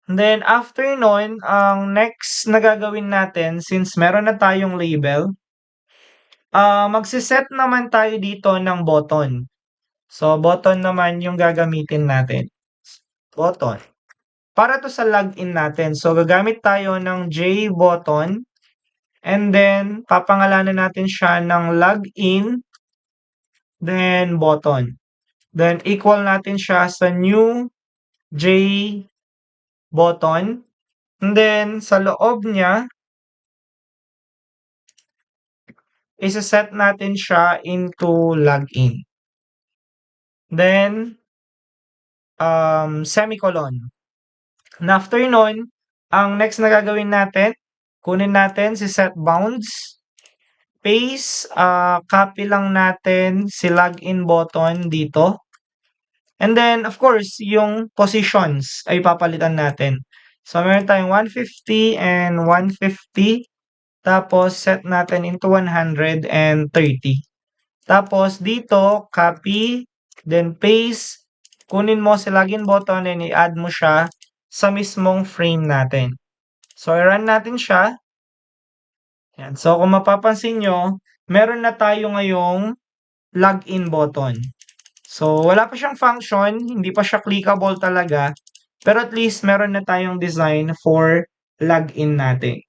And then after nun, ang next na gagawin natin since meron na tayong label, magse-set naman tayo dito ng button. So, button naman yung gagamitin natin. Button. Para to sa login natin. So, gagamit tayo ng JButton and then papangalanan natin siya ng login, then button. Then, equal natin siya sa new JButton. And then, sa loob niya, isa-set natin siya into login. Then, semicolon. And after nun, ang next na gagawin natin, kunin natin si set bounds, paste, copy lang natin si login button dito. And then, of course, yung positions ay papalitan natin. So, meron tayong 150 and 150. Tapos, set natin into 130. Tapos, dito, copy, then paste. Kunin mo si login button and i-add mo siya sa mismong frame natin. So, i-run natin siya. Yan. So, kung mapapansin nyo, meron na tayo ngayong login button. So, wala pa siyang function, hindi pa siya clickable talaga, pero at least meron na tayong design for login natin.